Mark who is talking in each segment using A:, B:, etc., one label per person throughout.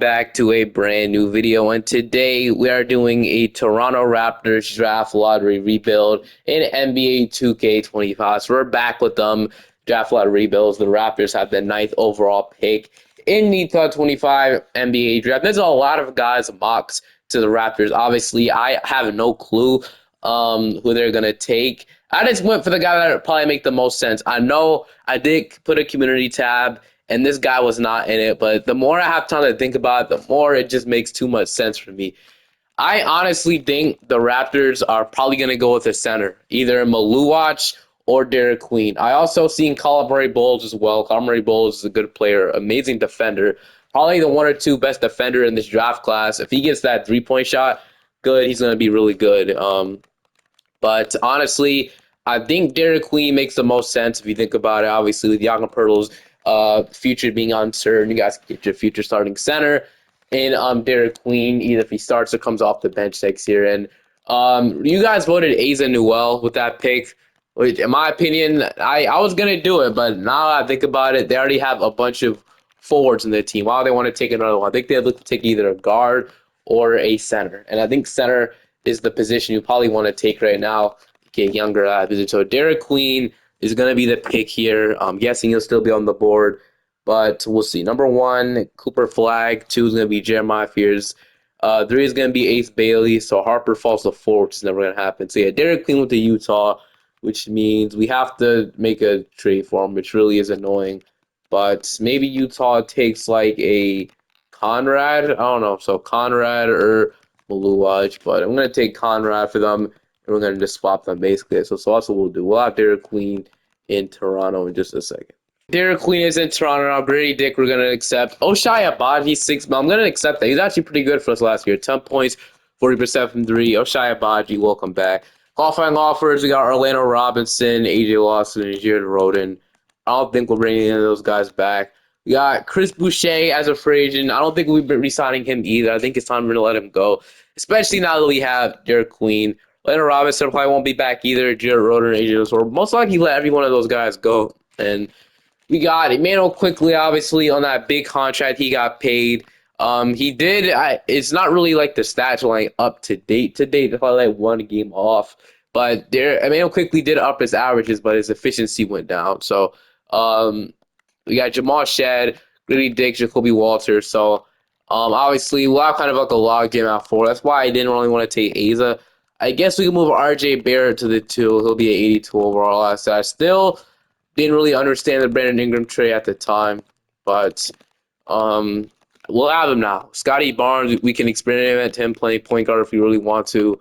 A: back to a brand new video, and today we are doing a Toronto Raptors draft lottery rebuild in NBA 2K25. So we're back with them draft lottery rebuilds. The Raptors have the ninth overall pick in the 2025 NBA draft. There's a lot of guys mocks to the Raptors. Obviously, I have no clue who they're gonna take. I just went for the guy that would probably make the most sense. I know I did put a community tab and this guy was not in it. But the more I have time to think about it, the more it just makes too much sense for me. I honestly think the Raptors are probably going to go with a center, either Maluach or Derik Queen. I also seen Calamari Bowles as well. Calamari Bowles is a good player, amazing defender, probably the one or two best defender in this draft class. If he gets that three-point shot, good, he's going to be really good. But honestly, I think Derik Queen makes the most sense if you think about it. Obviously, with Jakob Poeltl's future being uncertain, you guys can get your future starting center in Derik Queen, either if he starts or comes off the bench next year. And you guys voted Asa Newell with that pick. Which, in my opinion, I was gonna do it, but now I think about it, they already have a bunch of forwards in their team. Why do they want to take another one? I think they look to take either a guard or a center, and I think center is the position you probably want to take right now. Get younger so Derik Queen is going to be the pick here. I'm guessing he'll still be on the board, but we'll see. Number one, Cooper Flag. Two is going to be Jeremiah Fears. Three is going to be Ace Bailey. So Harper falls to four, which is never going to happen. So yeah, Derik Queen with the Utah, which means we have to make a trade for him, which really is annoying. But maybe Utah takes like a Conrad. I don't know. So Conrad or Maluach, but I'm going to take Conrad for them, and we're going to just swap them basically. So that's what we'll do. We'll have Derik Queen in Toronto in just a second. Derik Queen is in Toronto now. Brady Dick, we're going to accept. Oshai Abadi, 6 mil. I'm going to accept that. He's actually pretty good for us last year. 10 points, 40% from three. Oshai Abadi, welcome back. Qualifying offers, we got Orlando Robinson, AJ Lawson, and Jared Roden. I don't think we're bringing any of those guys back. We got Chris Boucher as a free agent. I don't think we've been re-signing him either. I think it's time to let him go, especially now that we have Derik Queen. Leonard Robinson probably won't be back either. Jared Roder and AJ or most likely let every one of those guys go. And we got Emmanuel quickly, obviously, on that big contract he got paid. He did. It's not really like the stats are like up to date. They're probably like one game off. But Emmanuel quickly did up his averages, but his efficiency went down. So we got Jamal Shedd, Grady Dick, Jacoby Walter. So obviously, we'll have kind of like a log jam out for. That's why I didn't really want to take Asa. I guess we can move RJ Barrett to the 2. He'll be an 82 overall. I still didn't really understand the Brandon Ingram trade at the time, but we'll have him now. Scotty Barnes, we can experiment him playing point guard if we really want to,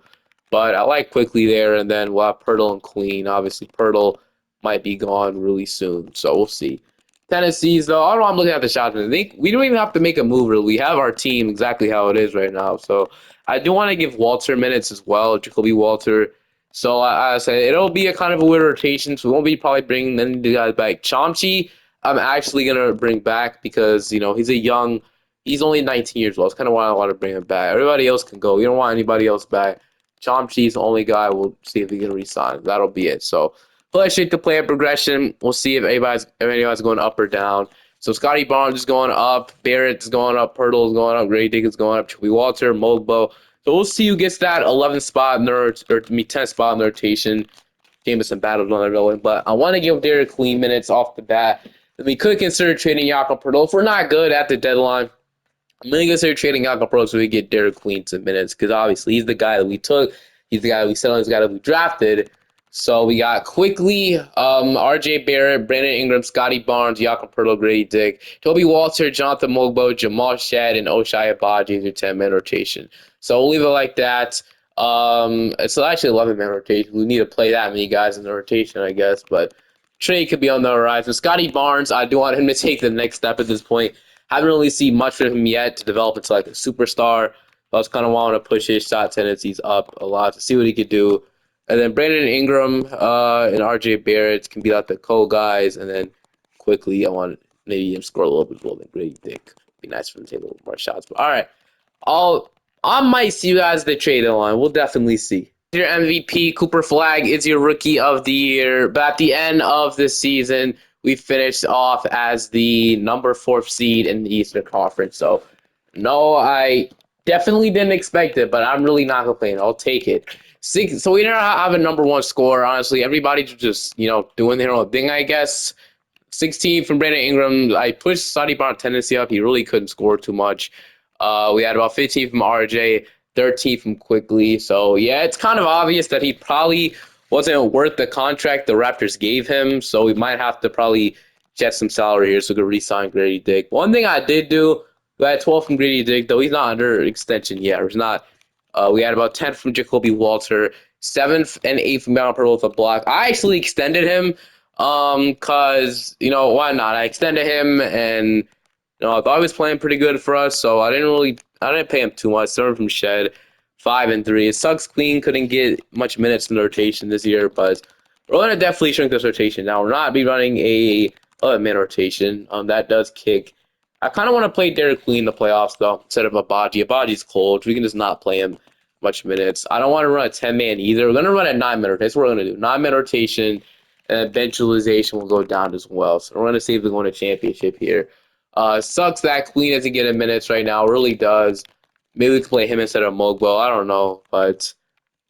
A: but I like quickly there, and then we'll have Poeltl and Queen. Obviously, Poeltl might be gone really soon, so we'll see. Tennessee's, though, I don't know, I'm looking at the shots. I think we don't even have to make a move, really. We have our team exactly how it is right now, so I do want to give Walter minutes as well, Jacoby Walter. So I said it'll be a kind of a weird rotation, so we won't be probably bringing any of the guys back. Chomchi, I'm actually going to bring back because, he's only 19 years old. That's kind of why I want to bring him back. Everybody else can go. You don't want anybody else back. Chomchi's the only guy. We'll see if he can resign. That'll be it. So let's shape the player progression. We'll see if anybody's going up or down. So Scotty Barnes is going up. Barrett's going up. Poeltl is going up. Grady Dick is going up. Chubby Walter, Mogbo. So we'll see who gets that 11th spot in their, or 10th spot in the rotation. Jameson battled on the but I want to give Derik Queen minutes off the bat. We could consider trading Jakob Poeltl. If we're not good at the deadline, I'm going to consider trading Jakob Poeltl so we get Derik Queen some minutes because obviously he's the guy that we took. He's the guy that we said on. He's the guy that we drafted. So we got quickly RJ Barrett, Brandon Ingram, Scotty Barnes, Jakob Poeltl, Grady Dick, Toby Walter, Jonathan Mogbo, Jamal Shedd, and Oshai Abadi in your 10-man rotation. So we'll leave it like that. It's actually 11-man rotation. We need to play that many guys in the rotation, I guess. But trade could be on the horizon. Scotty Barnes, I do want him to take the next step at this point. Haven't really seen much of him yet to develop into like a superstar. I was kind of wanting to push his shot tendencies up a lot to see what he could do. And then Brandon Ingram and RJ Barrett can be like the co-guys. And then quickly, I want maybe him score a little bit more than Grady Dick. Be nice for him to take a little more shots. But all right, I might see you guys at the trade deadline. We'll definitely see. Your MVP, Cooper Flag, is your Rookie of the Year. But at the end of the season, we finished off as the number 4th seed in the Eastern Conference. So No, I definitely didn't expect it, but I'm really not complaining. I'll take it. Six, so we didn't have a number one score. Honestly, everybody's just doing their own thing, I guess. 16 from Brandon Ingram. I pushed Scotty Barnes' tendency up. He really couldn't score too much. We had about 15 from RJ, 13 from Quickly. So, yeah, it's kind of obvious that he probably wasn't worth the contract the Raptors gave him. So, we might have to probably jet some salary here so we could re sign Grady Dick. One thing I did do, we had 12 from Grady Dick, though he's not under extension yet. It's not. We had about 10 from Jacoby Walter, 7 and 8 from Mount Pearl with a block. I actually extended him cause why not? I extended him, and I thought he was playing pretty good for us, so I didn't pay him too much. 7 from Shed, 5 and 3. It sucks Queen couldn't get much minutes in the rotation this year, but we're gonna definitely shrink this rotation. Now we're not be running a 11-man rotation. That does kick. I kind of want to play Derik Queen in the playoffs though, instead of Abaji. Abaji's cold. We can just not play him much minutes. I don't want to run a 10-man either. We're gonna run a 9-man rotation. That's what we're gonna do. 9-man rotation, and bench utilization will go down as well. So we're gonna see if we win a championship here. Sucks that Queen doesn't get in minutes right now. Really does. Maybe we can play him instead of Mogwell. I don't know, but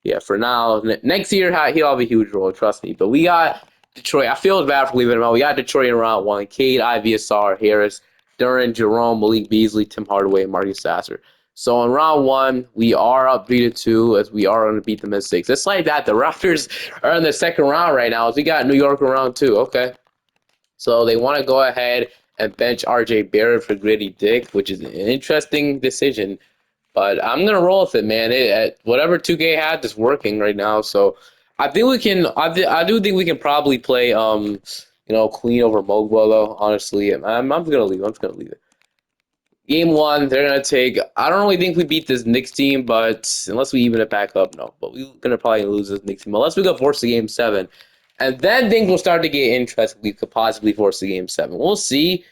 A: yeah, for now, next year he'll have a huge role. Trust me. But we got Detroit. I feel bad for leaving him out. We got Detroit in round one. Cade, Ivyasar, Harris, Duran, Jerome, Malik Beasley, Tim Hardaway, and Marcus Sasser. So in round one, we are up 3-2 as we are going to beat them in six. It's like that. The Raptors are in the second round right now. As we got New York in round two. Okay. So they want to go ahead and bench RJ Barrett for Gritty Dick, which is an interesting decision. But I'm gonna roll with it, man. Whatever 2K had is working right now. So I think we can. I do think we can probably play Queen over Mogwell though. Honestly, I'm gonna leave. I'm just gonna leave it. Game one, they're gonna take. I don't really think we beat this Knicks team, but unless we even it back up, no. But we're gonna probably lose this Knicks team unless we go force the game seven, and then things will start to get interesting. We could possibly force the game seven. We'll see.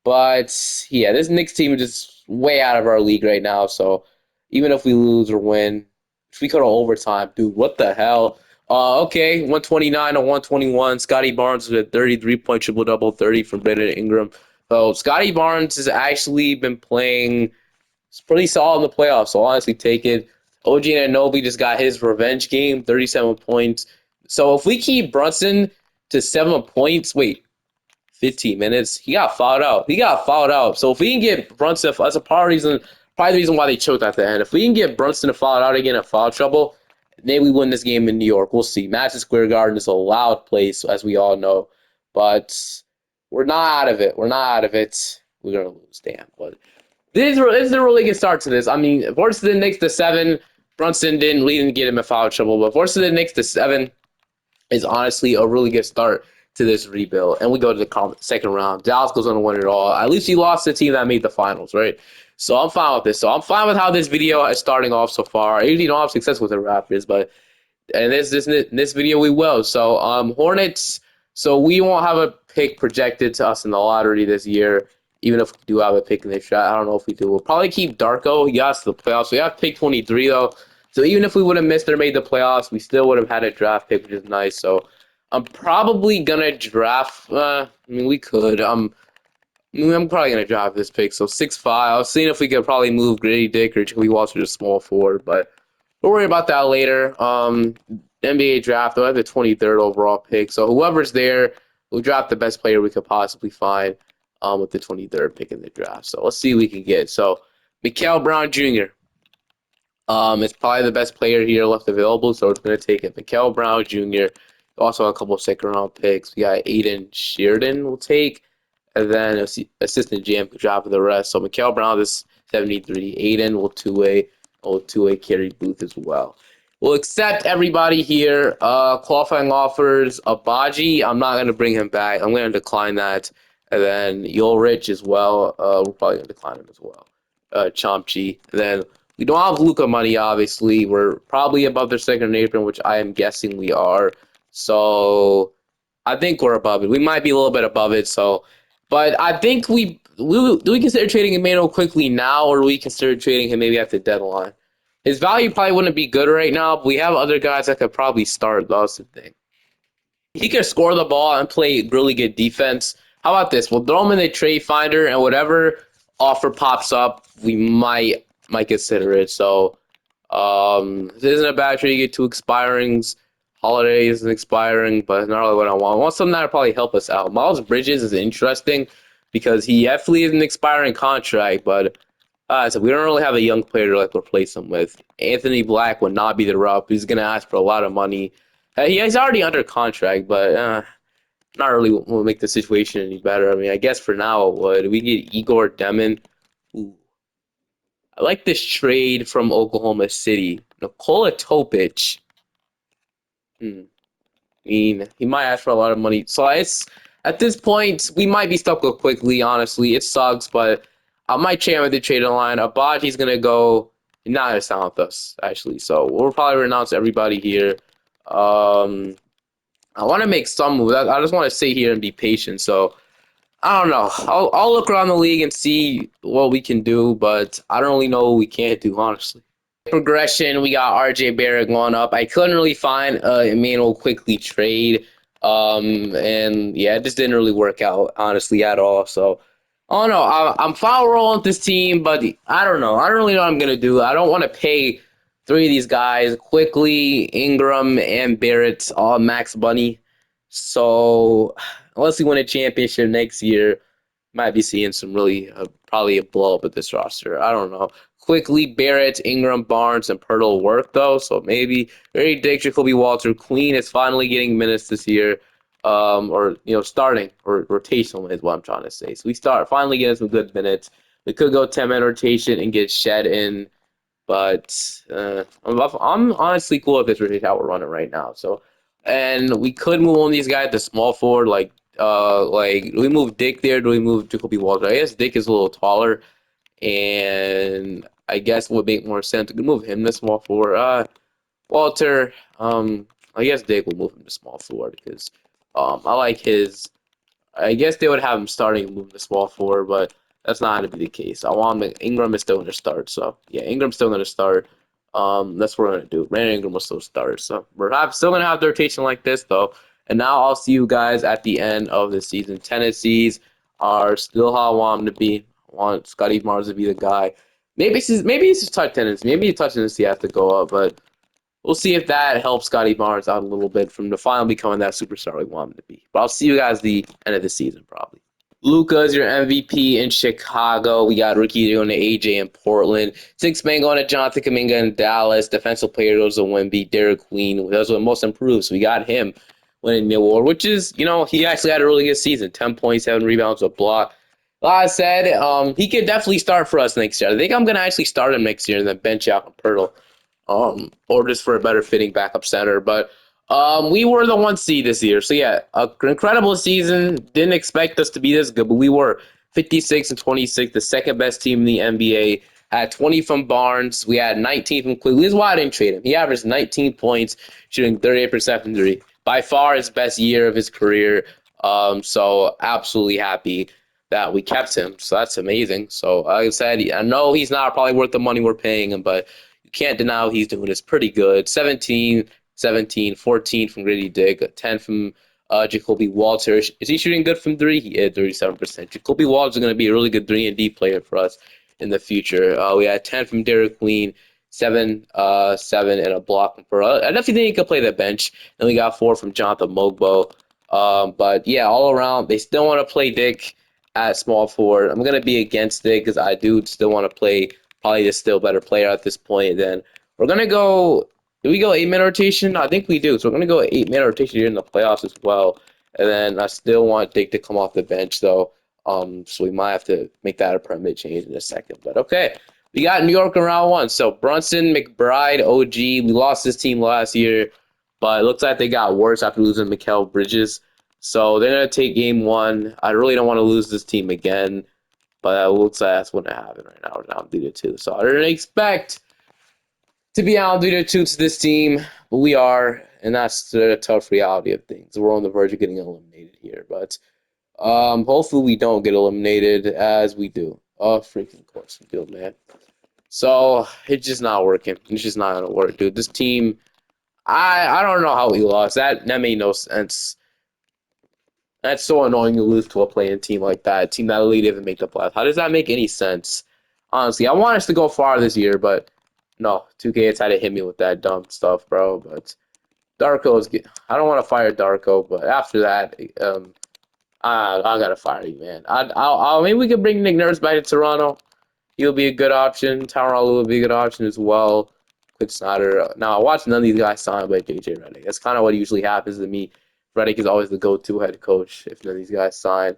A: But yeah, this Knicks team is just way out of our league right now. So even if we lose or win, if we go to overtime, dude, what the hell? Okay, 129 to 121. Scotty Barnes with a 33-point triple double, 30 from Brandon Ingram. So Scotty Barnes has actually been playing pretty solid in the playoffs. So honestly, take it. OG Anunoby just got his revenge game, 37 points. So if we keep Brunson to 7 points, wait, 15 minutes. He got fouled out. So if we can get Brunson, that's a probably the reason why they choked at the end. If we can get Brunson to foul out again in foul trouble, maybe we win this game in New York. We'll see. Madison Square Garden is a loud place, as we all know. But we're not out of it. We're not out of it. We're going to lose. Damn. But this is a really good start to this. I mean, force the Knicks to 7. Brunson didn't get him in foul trouble, but force the Knicks to 7 is honestly a really good start to this rebuild. And we go to the second round. Dallas goes on to win it all. At least he lost the team that made the finals, right? So I'm fine with this. So I'm fine with how this video is starting off so far. I usually don't have success with the Raptors, but and this video we will. So Hornets. So we won't have a pick projected to us in the lottery this year. Even if we do have a pick in this shot, I don't know if we do. We'll probably keep Darko. He got to the playoffs. We have pick 23 though. So even if we would have missed or made the playoffs, we still would have had a draft pick, which is nice. So I'm probably gonna draft. I mean, we could. I'm probably gonna draft this pick. So 6'5". I was seeing if we could probably move Grady Dick or Jacoby Walter to small forward, but we'll worry about that later. NBA draft. I have the 23rd overall pick. So whoever's there, we'll draft the best player we could possibly find. With the 23rd pick in the draft. So let's see what we can get. So Mikael Brown Jr. Is probably the best player here left available, so it's going to take it. Mikael Brown Jr. Also a couple of second-round picks. We got Aiden Sheridan we'll take, and then assistant GM could drop the rest. So Mikael Brown is 73. Aiden will two-way carry Booth as well. We'll accept everybody here. Qualifying offers, Abaji, I'm not going to bring him back. I'm going to decline that. And then Ulrich as well. We're probably going to decline him as well. Chomchi. And then we don't have Luka money, obviously. We're probably above their second apron, which I am guessing we are. So I think we're above it. We might be a little bit above it. So, but I think do we consider trading Emmanuel quickly now, or do we consider trading him maybe at the deadline? His value probably wouldn't be good right now, but we have other guys that could probably start. That's the thing. He can score the ball and play really good defense. How about this? We'll throw him in the trade finder and whatever offer pops up, we might consider it. So this isn't a bad trade to get two expirings. Holiday isn't expiring, but not really what I want. I want something that'll probably help us out. Miles Bridges is interesting because he definitely is an expiring contract, but so we don't really have a young player to like replace him with. Anthony Black would not be the route. He's gonna ask for a lot of money. He's already under contract, but not really will make the situation any better. I mean, I guess for now it would. We get Igor Demon. Ooh, I like this trade from Oklahoma City. Nikola Topic. Hmm. I mean, he might ask for a lot of money. So it's at this point, we might be stuck with quickly, honestly. It sucks, but I might trade him with the trade line. Abaji's gonna go not gonna sound with us, actually. So we'll probably renounce everybody here. Um I wanna make some moves. I just wanna sit here and be patient. So I don't know. I'll look around the league and see what we can do, but I don't really know what we can't do, honestly. Progression, we got RJ Barrett going up. I couldn't really find Emmanuel quickly trade. And yeah, it just didn't really work out, honestly, at all. So I don't know. I'm foul rolling with this team, but I don't know. I don't really know what I'm gonna do. I don't want to pay three of these guys quickly, Ingram and Barrett, all max money. So unless we win a championship next year, might be seeing some really probably a blow up at this roster. I don't know. Quickly, Barrett, Ingram, Barnes, and Pirtle work though, so maybe very Dick, Jacoby Walter, Queen is finally getting minutes this year, or starting or rotational is what I'm trying to say. So we start finally getting some good minutes. We could go 10-man rotation and get Shed in, but I'm honestly cool if this is how we're running right now. So, and we could move on these guys to small forward, like do we move Dick there? Do we move Jacoby Walter? I guess Dick is a little taller, and I guess it would make more sense to move him to small forward. Walter, I guess Dick will move him to small forward because I like his. I guess they would have him starting and moving to small forward, but that's not going to be the case. I want him. Ingram is still going to start, so yeah, Ingram's still going to start. That's what we're going to do. Brandon Ingram will still start, so still going to have the rotation like this though. And now I'll see you guys at the end of the season. Tennessee's are still how I want them to be. I want Scotty Barnes to be the guy. Maybe it's just touch tendency. Maybe a touch tendency has to go up, but we'll see if that helps Scotty Barnes out a little bit from the final becoming that superstar we want him to be. But I'll see you guys at the end of the season, probably. Luka is your MVP in Chicago. We got Ricky going to AJ in Portland. Six man going to Jonathan Kuminga in Dallas. Defensive player goes to Wemby. Derek Queen. Those were the most improved. So we got him winning the award, which is, he actually had a really good season. 10 points, 7 rebounds, a block. Like I said, he could definitely start for us next year. I think I'm going to actually start him next year and then bench out on Pirtle, or just for a better fitting backup center. But we were the 1 seed this year. So yeah, an incredible season. Didn't expect us to be this good, but we were 56 and 26, the second best team in the NBA. Had 20 from Barnes. We had 19 from Quigley. This is why I didn't trade him. He averaged 19 points, shooting 38% from three. By far his best year of his career. So absolutely happy that we kept him. So that's amazing. So like I said, I know he's not probably worth the money we're paying him, but you can't deny what he's doing. It's pretty good. 17, 17, 14 from Gritty Dick, 10 from Jacoby Walter. Is he shooting good from three? He is 37%. Jacoby Walter is going to be a really good 3-and-D player for us in the future. We had 10 from Derek Queen, 7, 7, and a block for I definitely think he could play the bench. And we got 4 from Jonathan Mogbo. But yeah, all around, they still want to play Dick at small forward. I'm going to be against Dick because I do still want to play probably the still better player at this point. Then we're going to go. Do we go 8-man rotation? I think we do. So we're going to go 8-man rotation here in the playoffs as well. And then I still want Dick to come off the bench, though. So we might have to make that a permanent change in a second. But okay. We got New York in round 1. So Brunson, McBride, OG. We lost this team last year, but it looks like they got worse after losing Mikal Bridges. So they're going to take game 1. I really don't want to lose this team again, but it looks like that's going to happen right now. We're down 3-2. So I didn't expect to be out 3-2 to this team, but we are, and that's the tough reality of things. We're on the verge of getting eliminated here, but hopefully we don't get eliminated as we do. Oh, freaking course field, man. So it's just not working. It's just not gonna work, dude. This team, I don't know how we lost. That made no sense. That's so annoying to lose to a playing team like that. A team that really didn't make the playoffs. How does that make any sense? Honestly, I want us to go far this year, but no, 2K has had to hit me with that dumb stuff, bro. But Darko is good. I don't want to fire Darko, but after that, I gotta fire you, man. Maybe we could bring Nick Nurse back to Toronto. He'll be a good option. Tyronn will be a good option as well. Quick Snyder. Now, I watched none of these guys signed by JJ Redick. That's kind of what usually happens to me. Redick is always the go-to head coach if none of these guys sign,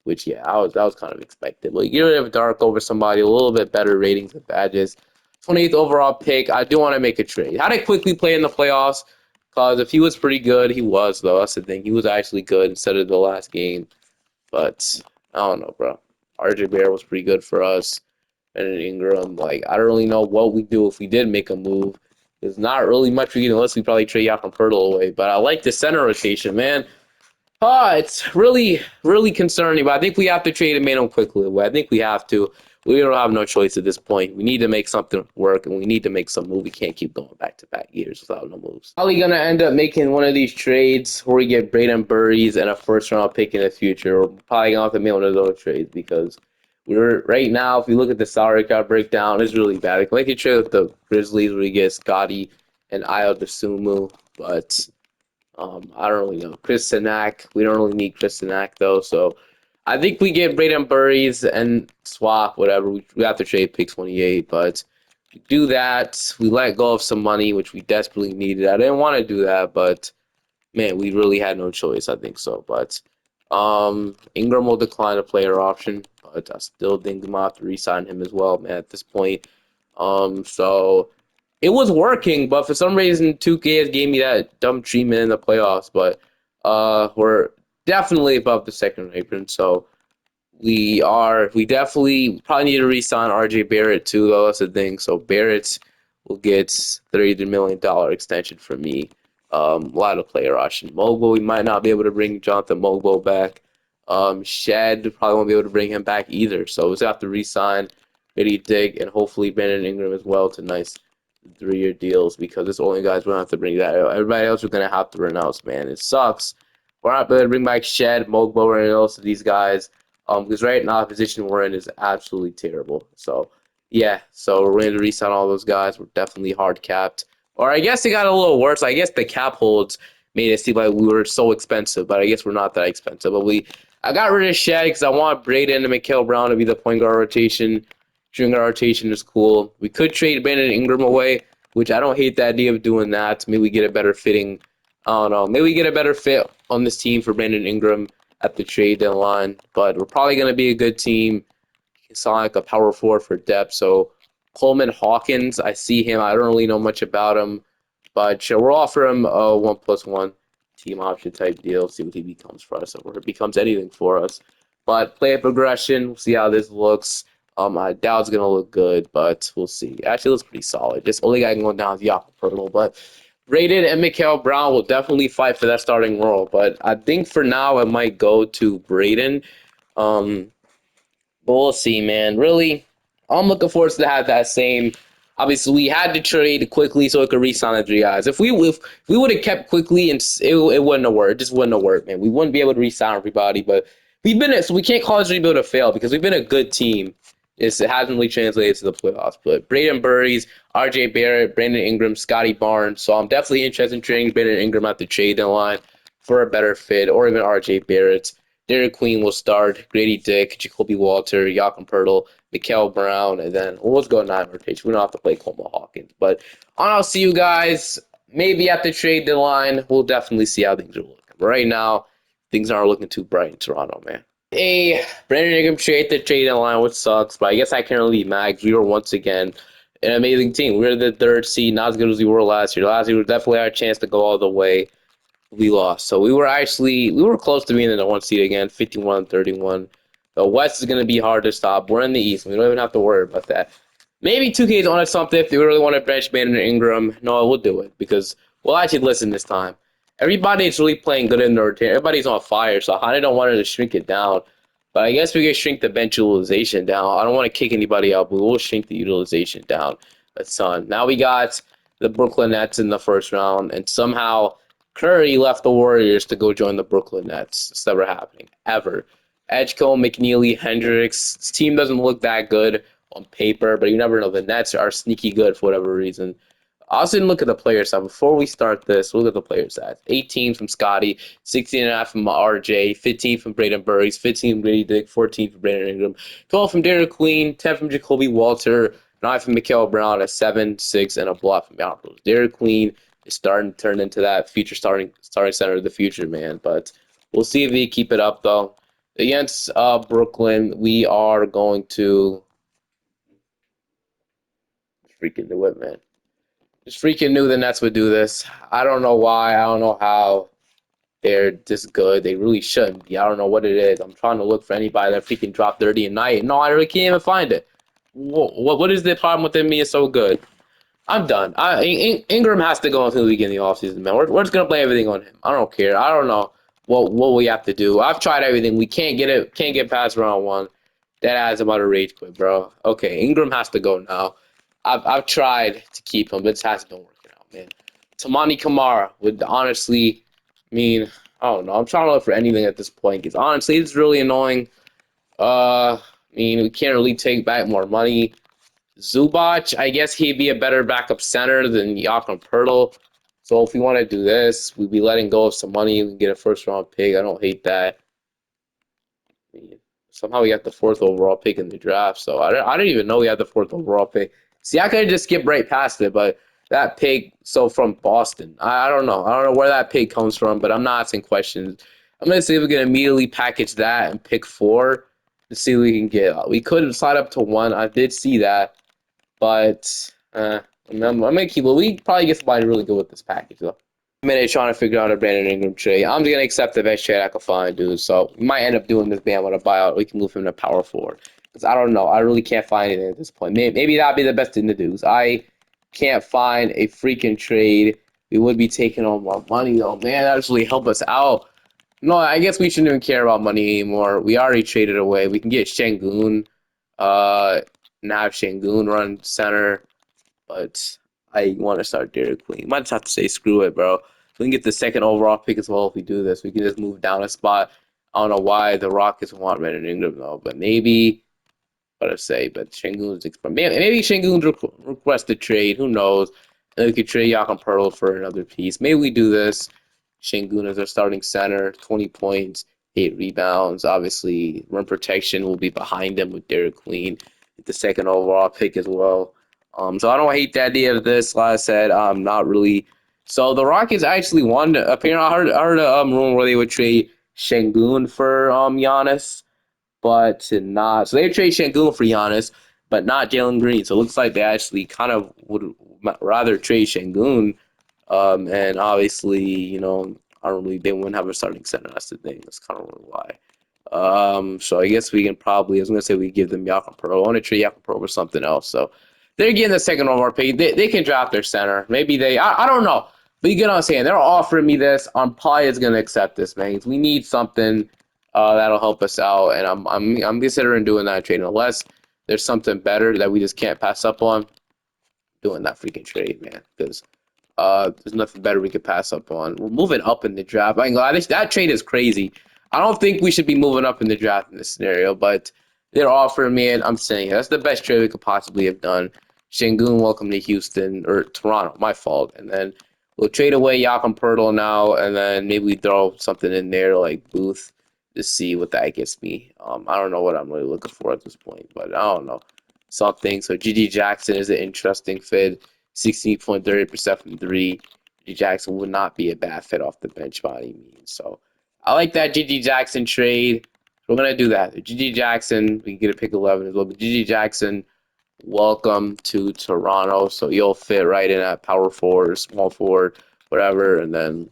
A: which, yeah, that was kind of expected. Like, you know, Dark over somebody, a little bit better ratings and badges. 28th overall pick. I do want to make a trade. How did quickly play in the playoffs? Because if he was pretty good, he was, though. That's the thing. He was actually good instead of the last game. But I don't know, bro. RJ Bear was pretty good for us. And Ingram, like, I don't really know what we do if we did make a move. There's not really much we can unless we probably trade Yakum Pirtle away. But I like the center rotation, man. It's really, really concerning, but I think we have to trade Emmanuel quickly away. I think we have to. We don't have no choice at this point. We need to make something work, and we need to make some move. We can't keep going back-to-back years without no moves. Probably going to end up making one of these trades where we get Braden Burries and a first-round pick in the future. We're probably going to have to make one of those trades because we're right now, if you look at the salary cap breakdown, it's really bad. Like, we could trade with the Grizzlies where we get Scotty and Ayo Dosunmu, but I don't really know. Chris Sinak. We don't really need Chris Sinak, though. So I think we get Braden Burries and swap, whatever. We have to trade pick 28, but we do that. We let go of some money, which we desperately needed. I didn't want to do that, but man, we really had no choice. I think so. But Ingram will decline a player option, but I still think we might have to re-sign him as well, man, at this point. So it was working, but for some reason 2K has gave me that dumb treatment in the playoffs. But we're definitely above the second apron, so we definitely probably need to re-sign RJ Barrett too, though. That's the thing. So Barrett will get $30 million extension from me. A lot of player option. Mogul, we might not be able to bring Jonathan Mogul back. Shed probably won't be able to bring him back either. So we'll have to re-sign Derik and hopefully Brandon Ingram as well to nice 3-year deals because it's the only guys we're gonna have to bring that. Everybody else we're gonna have to renounce, man. It sucks. We're not able to bring back Shed, Mogul, and else of these guys. Because right now the position we're in is absolutely terrible. So yeah, so we're going to resign all those guys. We're definitely hard capped. Or I guess it got a little worse. I guess the cap holds made it seem like we were so expensive, but I guess we're not that expensive. But I got rid of Shed because I want Braden and Mikael Brown to be the point guard rotation. Shooting guard rotation is cool. We could trade Brandon Ingram away, which I don't hate the idea of doing that. Maybe we get a better fitting. I don't know. Maybe we get a better fit on this team for Brandon Ingram at the trade deadline, but we're probably going to be a good team. It's not like a power forward for depth. So Coleman Hawkins, I see him. I don't really know much about him, but sure, we'll offer him a 1+1 team option type deal. See what he becomes for us, or if it becomes anything for us. But play progression. We'll see how this looks. I doubt it's gonna look good, but we'll see. Actually, it looks pretty solid. Just only guy going down is Jakob Poeltl, but Braden and Mikael Brown will definitely fight for that starting role. But I think for now it might go to Braden. Um, but we'll see, man. Really, I'm looking forward to have that same. Obviously, we had to trade quickly so it could re-sign the 3 guys. If we would have kept quickly and it wouldn't have worked. It just wouldn't have worked, man. We wouldn't be able to re-sign everybody. But so we can't call this rebuild a fail because we've been a good team. It hasn't really translated to the playoffs. But Braden Burries, RJ Barrett, Brandon Ingram, Scotty Barnes. So I'm definitely interested in trading Brandon Ingram at the trade deadline for a better fit, or even RJ Barrett. Derek Queen will start, Grady Dick, Jacoby Walter, Jakob Pertl, Mikael Brown, and then let's go 9 rotation. We don't have to play Coleman Hawkins. But I'll see you guys maybe at the trade deadline. We'll definitely see how things are looking. But right now, things aren't looking too bright in Toronto, man. Brandon Ingram trade the trade deadline, which sucks, but I guess I can't really be mad because we were once again an amazing team. We were the 3rd seed, not as good as we were last year. Last year, we definitely had a chance to go all the way. We lost. So we were close to being in the 1 seed again, 51-31. The West is going to be hard to stop. We're in the East. We don't even have to worry about that. Maybe 2K's on something if they really want to bench Brandon Ingram. No, we'll do it because we'll actually listen this time. Everybody's really playing good in their team. Everybody's on fire, so I don't want to shrink it down. But I guess we can shrink the bench utilization down. I don't want to kick anybody out, but we'll shrink the utilization down a ton. Now we got the Brooklyn Nets in the first round, and somehow Curry left the Warriors to go join the Brooklyn Nets. It's never happening, ever. Edgecombe, McNeely, Hendricks. This team doesn't look that good on paper, but you never know. The Nets are sneaky good for whatever reason. I also didn't look at the player side. Before we start this, look at the player side. 18 from Scotty, 16.5 from RJ, 15 from Braden Burries, 15 from Grady Dick, 14 from Brandon Ingram, 12 from Derek Queen, 10 from Jacoby Walter, 9 from Mikael Brown, a 7, 6, and a block from Alpros. Derek Queen is starting to turn into that future starting center of the future, man. But we'll see if they keep it up, though. Against Brooklyn, we are going to freaking do it, man. Just freaking knew the Nets would do this. I don't know why. I don't know how they're this good. They really shouldn't be. I don't know what it is. I'm trying to look for anybody that freaking dropped 30 a night. No, I really can't even find it. What is the problem with them being so good? I'm done. Ingram has to go until we get in the offseason, man. We're just gonna play everything on him. I don't care. I don't know what we have to do. I've tried everything. We can't get it. Can't get past round one. That adds about a rage quit, bro. Okay, Ingram has to go now. I've tried to keep him, but it hasn't been working out, man. Tamani Kamara would honestly mean I don't know. I'm trying to look for anything at this point because honestly, it's really annoying. I mean, we can't really take back more money. Zubac, I guess he'd be a better backup center than Jakob Pertl. So if we want to do this, we'd be letting go of some money. We can get a first round pick. I don't hate that. I mean, somehow we got the fourth overall pick in the draft. So I didn't even know we had the fourth overall pick. See, I could have just skipped right past it, but that pick, so from Boston, I don't know. I don't know where that pick comes from, but I'm not asking questions. I'm going to see if we can immediately package that and pick 4 to see what we can get. We could slide up to 1. I did see that. But I'm gonna keep. Well, we probably get somebody really good with this package though. Minute trying to figure out a Brandon Ingram trade. I'm just gonna accept the best trade I can find, dude. So we might end up doing this band with a buyout. We can move him to power forward because I don't know. I really can't find anything at this point. Maybe that'd be the best thing to do. I can't find a freaking trade. We would be taking on more money though, man. That would really help us out. No, I guess we shouldn't even care about money anymore. We already traded away. We can get Şengün, uh, and have Şengün run center, but I want to start Derik Queen. Might just have to say screw it, bro. We can get the second overall pick as well if we do this. We can just move down a spot. I don't know why the Rockets want Brandon Ingram though, but maybe what I say. But Şengün's maybe Şengün's request a trade. Who knows? And we could trade Jakob Pertl for another piece. Maybe we do this. Şengün is our starting center, 20 points, 8 rebounds. Obviously, rim protection will be behind him with Derek Queen, the second overall pick as well. So I don't hate the idea of this. Like I said, I'm not really. So the Rockets actually won. Apparently, I heard a rumor where they would trade Şengün for Giannis, but not. So they would trade Şengün for Giannis, but not Jalen Green. So it looks like they actually kind of would rather trade Şengün and obviously, I don't really they wouldn't have a starting center. That's the thing. That's kind of really why. So I guess we can probably. I was gonna say we give them Jakob Pro. I want to trade Jakob Pro or something else. So they're getting the second overall pick. They can draft their center. Maybe they. I don't know. But you get what I'm saying. They're offering me this. I'm probably just gonna accept this, man. We need something that'll help us out, and I'm considering doing that trade unless there's something better that we just can't pass up on. Doing that freaking trade, man, because there's nothing better we could pass up on. We're moving up in the draft. I ain't gonna lie, that trade is crazy. I don't think we should be moving up in the draft in this scenario, but they're offering me, and I'm saying that's the best trade we could possibly have done. Şengün, welcome to Houston or Toronto. My fault. And then we'll trade away Jakob Pertl now, and then maybe we throw something in there like Booth to see what that gets me. I don't know what I'm really looking for at this point, but I don't know something. So GG Jackson is an interesting fit. 16.30% from 3. GG Jackson would not be a bad fit off the bench by any means. So I like that GG Jackson trade. We're going to do that. GG Jackson, we can get a pick 11 as well. But GG Jackson, welcome to Toronto. So you'll fit right in at power forward, small forward, whatever. And then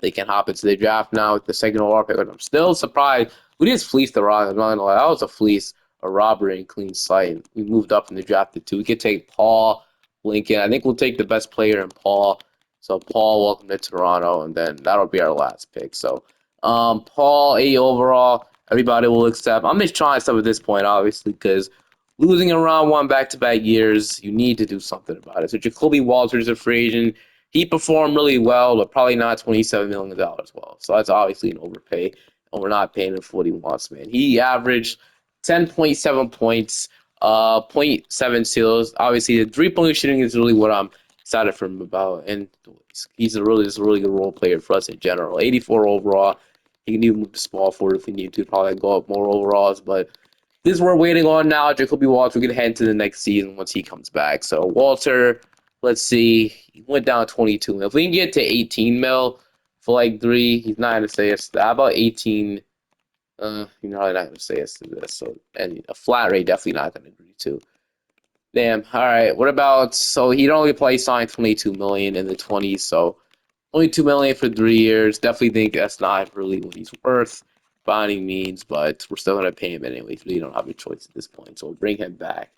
A: they can hop into the draft now with the second overall pick. I'm still surprised. We just fleeced the Rockets. I'm not gonna lie. That was a fleece, a robbery, and clean slate. We moved up in the draft to 2. We could take Paul, Lincoln. I think we'll take the best player in Paul. So Paul, welcome to Toronto, and then that'll be our last pick. So Paul, 80 overall. Everybody will accept. I'm just trying stuff at this point, obviously, because losing in round 1 back-to-back years, you need to do something about it. So Jacoby Walters a free agent. he performed really well, but probably not $27 million well. So that's obviously an overpay, and we're not paying him for what he wants, man. He averaged 10.7 points, point 0.7 steals. Obviously, the 3-point shooting is really what I'm excited for him about, and he's just a really good role player for us in general. 84 overall. He can even move to small forward if we need to. Probably go up more overalls, but this we're waiting on now. Jacoby Walter. We're gonna head into the next season once he comes back. So Walter, let's see, he went down 22 mil. If we can get to 18 mil for like 3, he's not gonna say us. How about 18? You're probably not gonna say us to this. So and a flat rate definitely not gonna agree to. Damn. All right. What about so he'd only play signed 22 million in the 20s. So only 2 million for 3 years. Definitely think that's not really what he's worth by any means, but we're still gonna pay him anyway. We don't have a choice at this point, so we'll bring him back.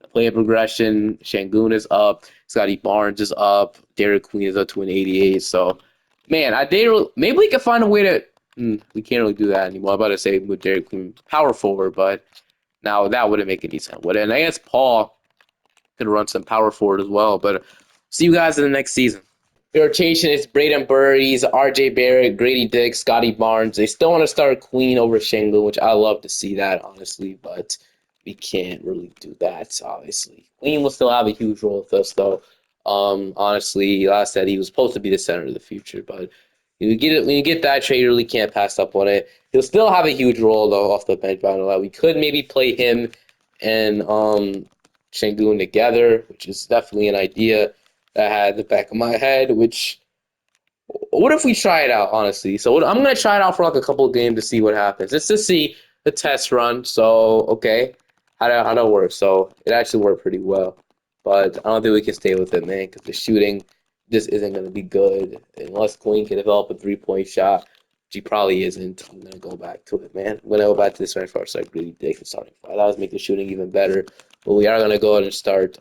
A: The player progression: Şengün is up, Scotty Barnes is up, Derik Queen is up to an 88. So, man, maybe we can find a way to. We can't really do that anymore. I'm about to say with Derik Queen power forward, but now that wouldn't make any sense. Would it? And I guess Paul could run some power forward as well. But see you guys in the next season. The rotation is Braden Burries, RJ Barrett, Grady Dick, Scotty Barnes. They still want to start Queen over Şengün, which I love to see that, honestly, but we can't really do that, obviously. Queen will still have a huge role with us, though. Honestly, like I said, he was supposed to be the center of the future, but when you get that trade, you really can't pass up on it. He'll still have a huge role, though, off the bench, but I don't know. We could maybe play him and Şengün together, which is definitely an idea that I had in the back of my head, which what if we try it out, honestly? So I'm gonna try it out for like a couple of games to see what happens. Just to see the test run. So okay, how that work? So it actually worked pretty well, but I don't think we can stay with it, man, because the shooting just isn't gonna be good unless Queen can develop a 3-point shot, which he probably isn't. I'm gonna go back to it, man. I'm gonna go back to this right first. Like really dig for starting five. That was make the shooting even better. But we are gonna go ahead and start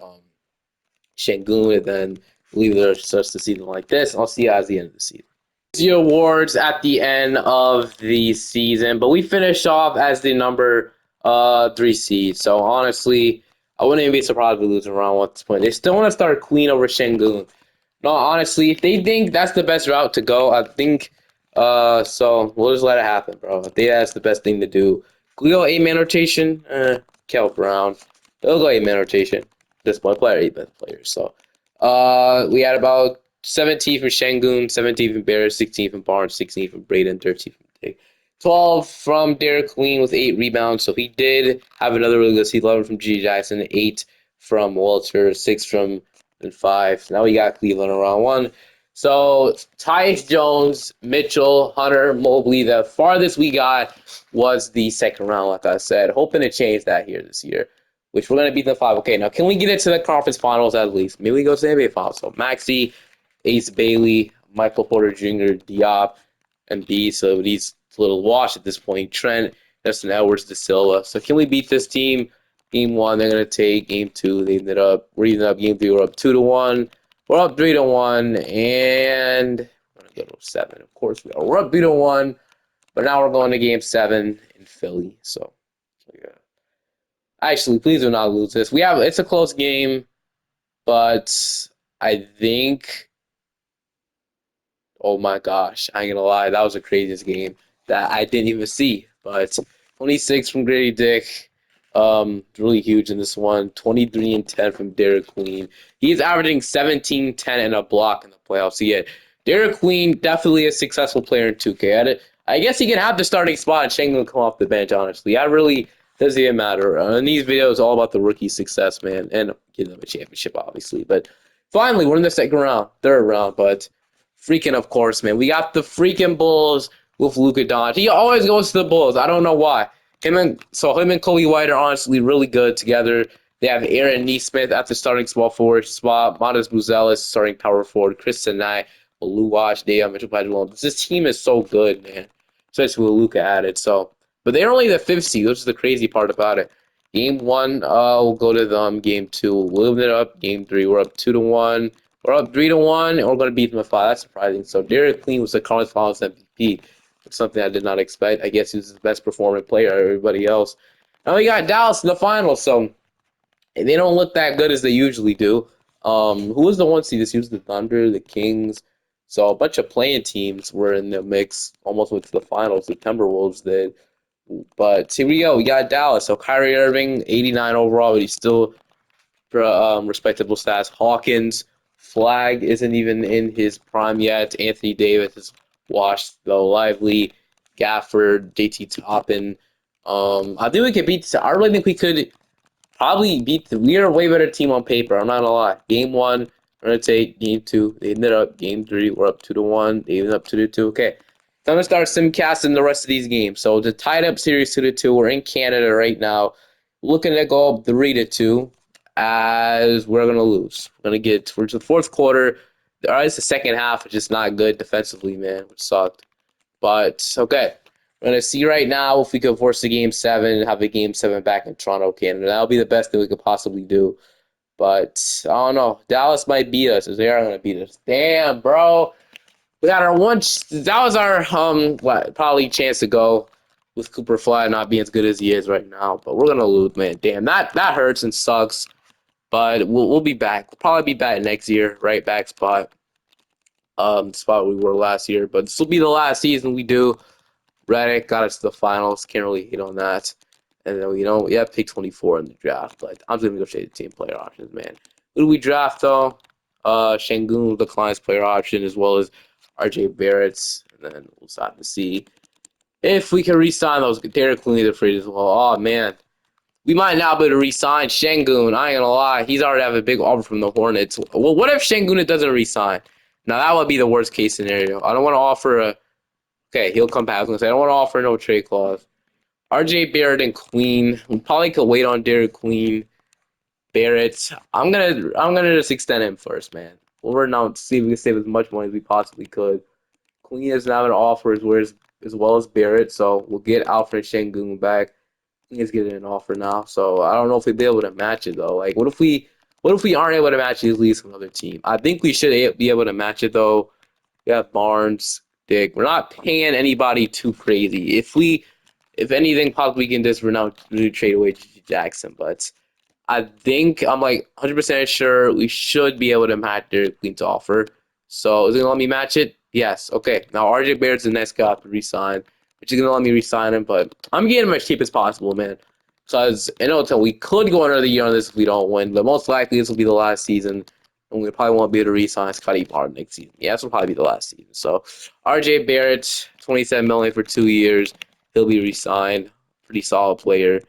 A: Şengün, and then leave the rest of the season like this. I'll see you guys at the end of the season. The awards at the end of the season, but we finished off as the number 3 seed. So honestly, I wouldn't even be surprised if we lose around one at this point. They still want to start Queen over Şengün. No, honestly, if they think that's the best route to go, I think so we'll just let it happen, bro. If they that's the best thing to do. We go 8-man rotation, Kel Brown. They'll go 8-man rotation. This point player, 8-man players. So we had about 17 from Şengün, 17 from Barrett, 16 from Barnes, 16 from Braden, 13 from Dick. 12 from Derik Queen with 8 rebounds. So he did have another really good season. 11 from G. Jackson, 8 from Walter, 6 from and 5. Now we got Cleveland around 1. So Tyus Jones, Mitchell, Hunter, Mobley. The farthest we got was the second round, like I said. Hoping to change that here this year, which we're going to beat the 5. Okay, now can we get into the conference finals at least? Maybe we go to the NBA finals. So Maxey, Ace Bailey, Michael Porter Jr., Diop, and B. So he's a little washed at this point. Trent, Justin Edwards, De Silva. So can we beat this team? Game 1, they're going to take. Game 2, we're ended up game 3, we're up 2-1. We're up 3-1, and we're going to go to 7. Of course we are. We're up 3-1, but now we're going to game 7 in Philly. So yeah. Actually, please do not lose this. It's a close game, but I think, oh my gosh, I ain't gonna lie, that was the craziest game that I didn't even see. But 26 from Grady Dick, really huge in this one. 23 and 10 from Derik Queen. He's averaging 17, 10, and a block in the playoffs. So yeah, Derik Queen definitely a successful player in 2K. I guess he can have the starting spot and Şengün come off the bench. Honestly, I really doesn't even matter. In these videos, all about the rookie success, man, and getting them a championship, obviously. But finally, we're in the second round, third round, but. Freaking, of course, man. We got the freaking Bulls with Luka Doncic. He always goes to the Bulls. I don't know why. Him and Kobe White are honestly really good together. They have Aaron Nesmith at the starting small forward spot. Modest Buzelis starting power forward. Chris Sinai, Lou Wash, Dayon Mitchell, Patrick. This team is so good, man. Especially with Luka added. But they're only the 5th seed, which is the crazy part about it. Game 1, we'll go to them. Game 2, we'll live it up. Game 3, we're up 2-1. We're up 3-1, and we're going to beat them at 5. That's surprising. So Derik Queen was the conference finals MVP. Something I did not expect. I guess he was the best performing player out of everybody else. Now we got Dallas in the finals, so they don't look that good as they usually do. Who was the one seed this year? It was the Thunder, the Kings. So a bunch of playing teams were in the mix, almost went to the finals. The Timberwolves did. But here we go. We got Dallas. So Kyrie Irving, 89 overall, but he's still respectable stats. Hawkins, Flag isn't even in his prime yet. Anthony Davis is washed, though. Lively, Gafford, JT Toppin. I think we could beat. I really think we could probably beat. We are a way better team on paper. I'm not gonna lie. Game one, we're gonna take game two. They ended up game three. We're up 2-1. They ended up 2-2. Okay. So I'm gonna start simcasting the rest of these games. So the tied up series 2-2. We're in Canada right now, looking to go up 3-2, as we're gonna lose. We're gonna get towards the fourth quarter. It's the second half, which is not good defensively, man, which sucked. But okay, we're gonna see right now if we can force a game seven and have a game seven back in Toronto, Canada. That'll be the best thing we could possibly do. But I don't know. Dallas might beat us. They are gonna beat us. Damn, bro. We got our one. That was our probably chance to go with Cooper Fly not being as good as he is right now. But we're gonna lose, man. Damn, that hurts and sucks. But we'll be back. We'll probably be back next year, right back spot. Spot we were last year. But this will be the last season we do. Redick got us to the finals. Can't really hit on that. And then, yeah, pick 24 in the draft. But I'm just going to negotiate the team player options, man. Who do we draft, though? Şengün declines player option, as well as RJ Barrett's. And then we'll start to see if we can re-sign those. Derik Queen is afraid as well. Oh, man. We might not be able to re-sign Şengün. I ain't going to lie. He's already have a big offer from the Hornets. Well, what if Şengün doesn't re-sign? Now, that would be the worst case scenario. I don't want to offer a... Okay, he'll come back. I was going to say, I don't want to offer no trade clause. RJ Barrett and Queen. We probably could wait on Derek Queen. Barrett. I'm gonna just extend him first, man. We'll run out see if we can save as much money as we possibly could. Queen is now an offer as well as Barrett, so we'll get Alfred Şengün back. He's getting an offer now, so I don't know if we'll be able to match it though. Like, what if we aren't able to match these leads from another team? I think we should be able to match it though. We have Barnes, Dick. We're not paying anybody too crazy. If anything, possibly we can just trade away G Jackson. But I think I'm like 100% sure we should be able to match Derek Queen's offer. So is it gonna let me match it? Yes. Okay. Now RJ Barrett's the next guy to resign, which is gonna let me resign him. But I'm getting him as cheap as possible, man. Because I know we could go another year on this if we don't win, but most likely this will be the last season. And we probably won't be able to re-sign Scotty Barnes next season. Yeah, this will probably be the last season. So, RJ Barrett, 27 million for 2 years. He'll be re-signed. Pretty solid player.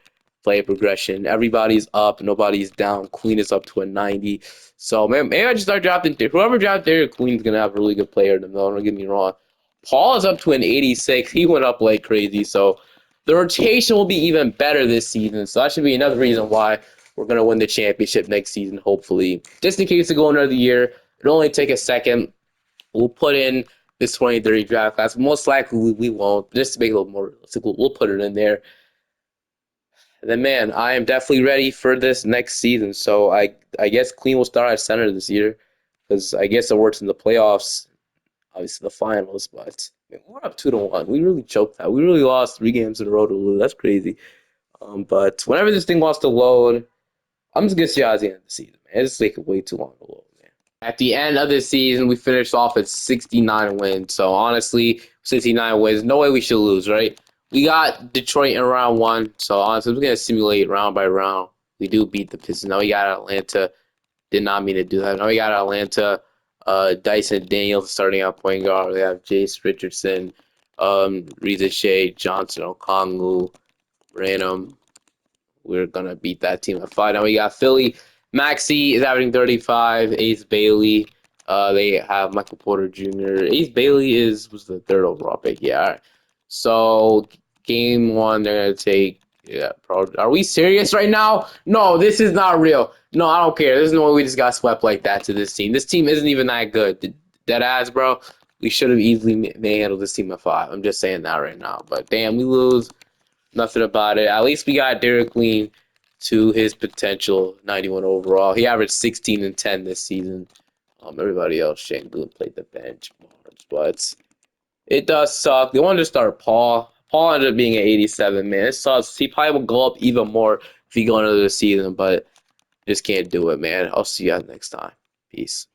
A: Player progression. Everybody's up. Nobody's down. Queen is up to a 90. So, man, maybe I just start drafting. Whoever drafted there, Queen's gonna have a really good player in the middle. Don't get me wrong. Paul is up to an 86. He went up like crazy. So, the rotation will be even better this season. So that should be another reason why we're going to win the championship next season, hopefully. Just in case to go another year, it'll only take a second. We'll put in this 2030 draft class. Most likely we won't. Just to make it a little more realistic, we'll put it in there. And then, man, I am definitely ready for this next season. So I guess Queen will start at center this year because I guess it works in the playoffs, obviously the finals. But man, we're up 2-1. We really choked that. We really lost 3 games in a row to lose. That's crazy. But whenever this thing wants to load, I'm just gonna see how it's the end of the season, man. It's taking way too long to load, man. At the end of the season, we finished off at 69 wins. So honestly, 69 wins, no way we should lose, right? We got Detroit in round one. So honestly, we're gonna simulate round by round. We do beat the Pistons. Now we got Atlanta. Did not mean to do that. Now we got Atlanta. Dyson Daniels starting out point guard. We have Jace Richardson, Reza Shea, Johnson Okongwu, Random. We're gonna beat that team at 5. Now we got Philly. Maxey is averaging 35. Ace Bailey. They have Michael Porter Jr. Ace Bailey was the third overall pick. Yeah. All right. So game one, they're gonna take. Yeah, are we serious right now? No, this is not real. No, I don't care. There's no way we just got swept like that to this team. This team isn't even that good. Dead ass, bro. We should have easily handled this team at 5. I'm just saying that right now. But damn, we lose. Nothing about it. At least we got Derek Queen to his potential 91 overall. He averaged 16 and 10 this season. Everybody else, Şengün played the bench, but it does suck. They wanted to start Paul. Paul ended up being an 87, man. It sucks. He probably will go up even more if he go into the season, but just can't do it, man. I'll see you guys next time. Peace.